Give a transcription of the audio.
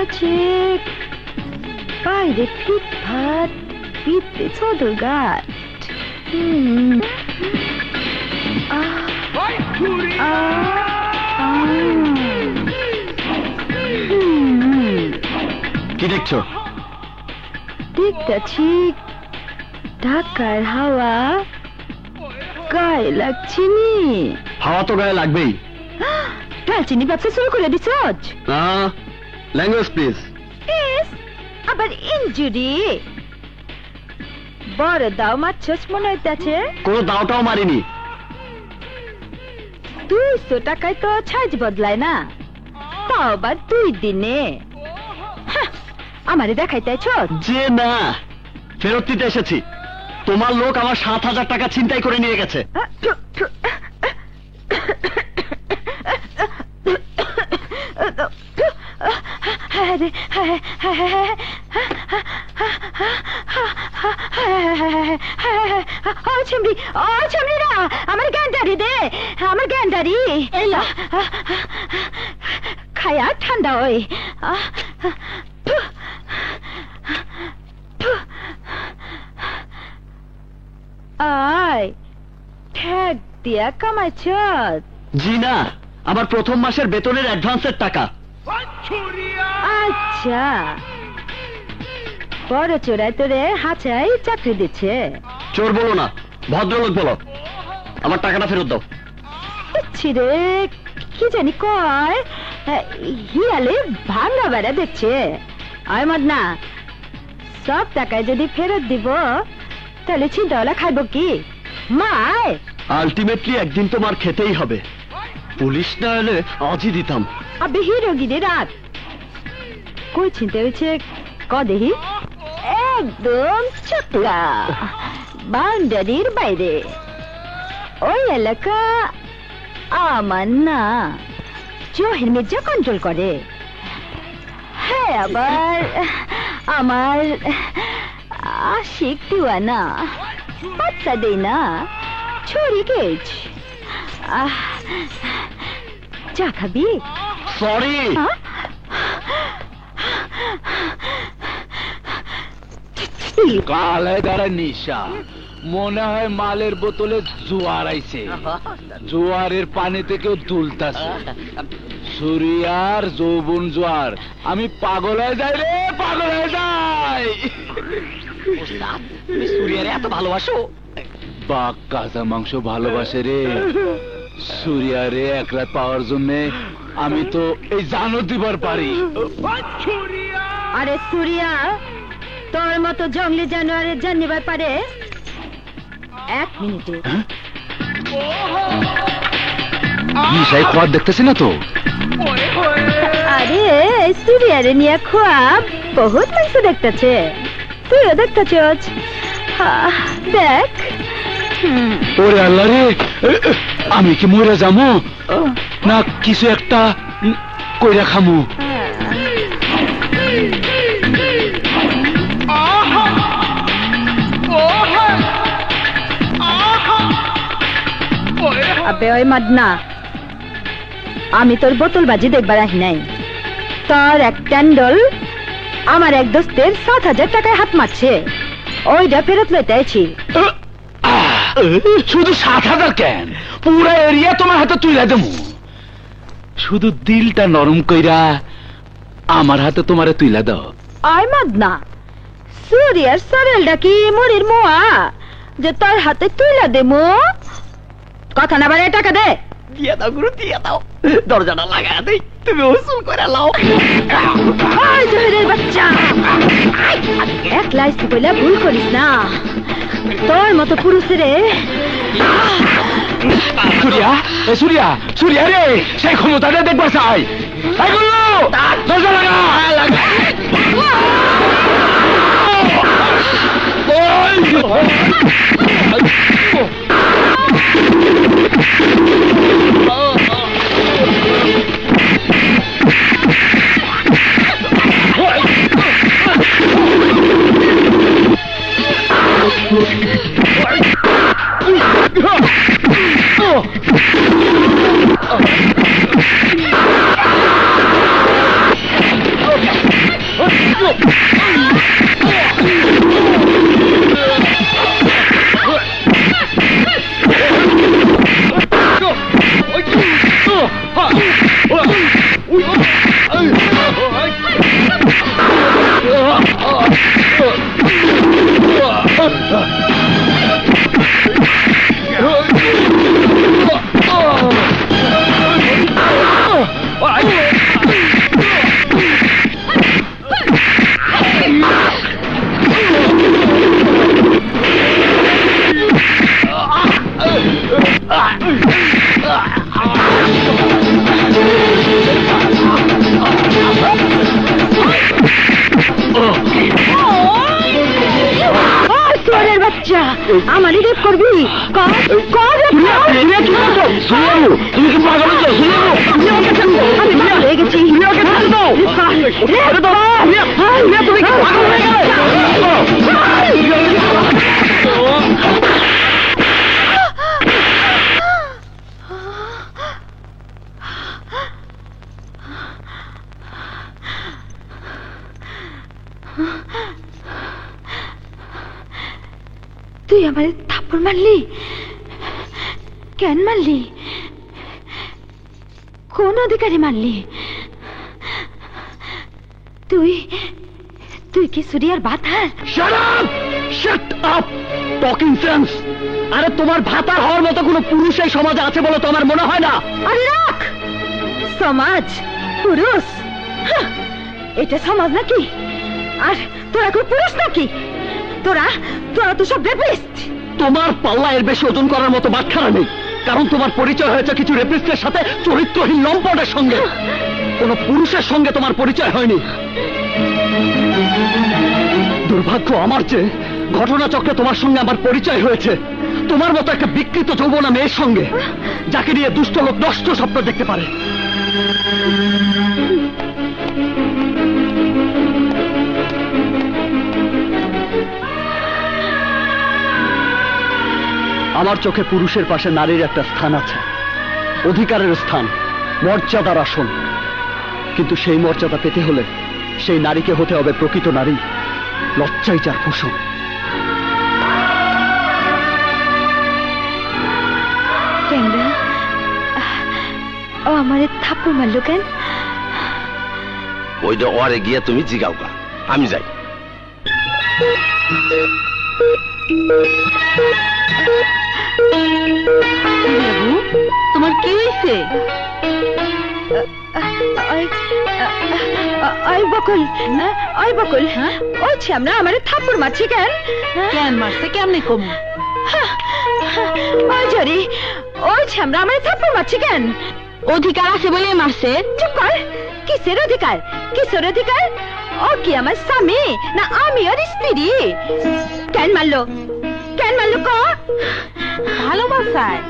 আছে বাইরে ফিটফাট পিঠে সদরঘাট কি দেখছো? দেখতেছি ঢাকার হাওয়া গায়ে লাগছে নি। হাওয়া তো গায়ে লাগবেই। ডালচিনি ব্যবসা শুরু করে দিছ? Language please. আবার ইনজুরি বড় দাও মারছস মনে হইতেছে। কোনো দাওটাও মারিনি। 200 টাকায় তো সাইজ বদলায় না, তাও আবার 2 দিনে। আমারে দেখাইতেছ যে না, ফেরত দিতে এসেছি। তোমার লোক আমার 7,000 টাকা ছিনতাই করে নিয়ে গেছে। আমার গ্যান্ডারি দে, আমার গ্যান্ডারি খায়া ঠান্ডা ওই। আয় ঠেক দিয়া কামাইছ? জি না, আমার প্রথম মাসের বেতনের অ্যাডভান্সের টাকা। আচ্ছা, বড় চোরাই তোরে হাঁচাই চাকরি দিচ্ছে। চোর বলো না, ভদ্রলোক বলো। আমার টাকাটা ফেরত দাও। রে কি জানি কয়, হিয়ালে ভাঙ্গা বেড়া দেখছে। আয় মদনা, সব টাকায় যদি ফেরত দিব তাহলে চিন্তাওয়ালা খাইব কি? মায় আলটিমেটলি একদিন তো মার খেতেই হবে। পুলিশ না এলে আজই দিতাম। আবে হিরোগিরি রাত কই চিনতে হয়েছে ক দেহি। একদম চকলা বাউন্ডারির বাইরে। ওই এলাকা আমার না, জহির মির্জা কন্ট্রোল করে। হ্যাঁ, আবার আমার আশিক দিওয়ানা বাচ্চা দেই না, ছড়ি গেছ। চা খাবি? সরি। কালে দাঁড়ায় নিশা, মনে হয় মালের বোতলে জোয়ার আইছে। জোয়ারের পানিতে কেউ দুলতাছে। সুরিয়ার যৌবন জোয়ার। আমি পাগল হয়ে যাই রে, পাগল হয়ে যাই। সুরিয়ারে এত ভালোবাসো? বাঘ কাঁচা মাংস ভালোবাসে রে। সুরিয়ারে এক রাত পাওয়ার জন্য আমি তো এই জানো দিবার পারি। আরে সুরিয়া তোর মতো জঙ্গলি জানোয়ারের জান নিবার পারে 1 মিনিটে। নিশাই খোয়ার দেখতেছি না তো। আরে সুরিয়ারে নিয়ে খোয়াব বহুত মাংস দেখতেছে, তুইও দেখতেছস। দেখ। ওরে আল্লাহ রে, আমি কি মরে যাবো না কিছু একটা কইরা খামু? আবে ওই মাদনা, আমি তোর বোতলবাজি দেখবার আহি নাই। তোর এক ট্যান্ডল আমার এক দোস্তের 7,000 টাকায় হাত মারছে, ওইটা ফেরত লইতে আইছি। শুধু 7,000 কেন, পুরা এরিয়া তোমার হাতে তুইলা দেবো। শুধু দিলটা নরম কইরা আমার হাতে তোমারে তুইলা দাও। আয় মাদনা, সুরিয়ার সরেলটা কি মুড়ির মোয়া যে তোর হাতে তুইলা দেবো? কথা না বাড়ে টাকা দে। দিয়ে দাও গুরু, দিয়ে দাও। দরজাটা লাগায় দেই, তুমি উসুল করে লাও। আয় জহিরের বাচ্চা, একলা ইস্তি কইলা ভুল করিস না। তোর মতো পুরুষের সুরিয়া, সুরিয়া, সুরিয়া রে, সেই ক্ষমতাটা দেখবার চাই। দরজা লাগা। তোরের বাচ্চা আমারই রেপ করবি তুমি কি পাগল হচ্ছ? আমি পাগল হয়ে গেছি তুমি কি পাগল হয়ে গেলে? তুই আমার থাপ্পড় মারলি? কেন মারলি? কোন অধিকারে মারলি? তুই তুই কি সুরিয়ার ভাতার? Shut up! Shut up! Talking sense! আরে তোমার ভাতার হওয়ার মতো কোনো পুরুষ এই সমাজে আছে বলে তো আমার মনে হয় না। আরে রাখ! সমাজ পুরুষ, এটা সমাজ নাকি? আর তোরা কি পুরুষ নাকি? তোরা তোরা তো সব রেপিস্ট। তোমার পাল্লা এর বেশি ওজন করার মতো বাটখারা নেই, কারণ তোমার পরিচয় হয়েছে কিছু রেপিস্টের সাথে, চরিত্রহীন লম্পটের সঙ্গে। কোনো পুরুষের সঙ্গে তোমার পরিচয় হয়নি। দুর্ভাগ্য আমার যে ঘটনাচক্রে তোমার সঙ্গে আমার পরিচয় হয়েছে তোমার মতো একটা বিকৃত যৌবনা মেয়ের সঙ্গে, যাকে নিয়ে দুষ্ট লোক নষ্ট স্বপ্ন দেখতে পারে। আমার চোখে পুরুষের পাশে নারীর একটা স্থান আছে, অধিকারের স্থান, মর্যাদার আসন। কিন্তু সেই মর্যাদা পেতে হলে সেই নারীকে হতে হবে প্রকৃত নারী, লজ্জাই যার পোষণ। ও আমারে থাপ্পড় মারলো কেন? ওইটা ওরে গিয়ে তুমি জিগাও গা, আমি যাই। তোমার কি হয়েছে? বকুল, বকুল, ওই আমরা আমারে থাপ্পড় মারছি কেন? কেন মারছে? কেমনে কম? ওই জরি, ওই আমরা আমারে থাপ্পড় মারছি কেন? অধিকার আছে বলে মারছে। চুপ কর! কিসের অধিকার? কিসের অধিকার? ও কি আমার স্বামী না আমি ওর স্ত্রী? কেন মারলো? কেন মারলো? ক ভালোবাসায়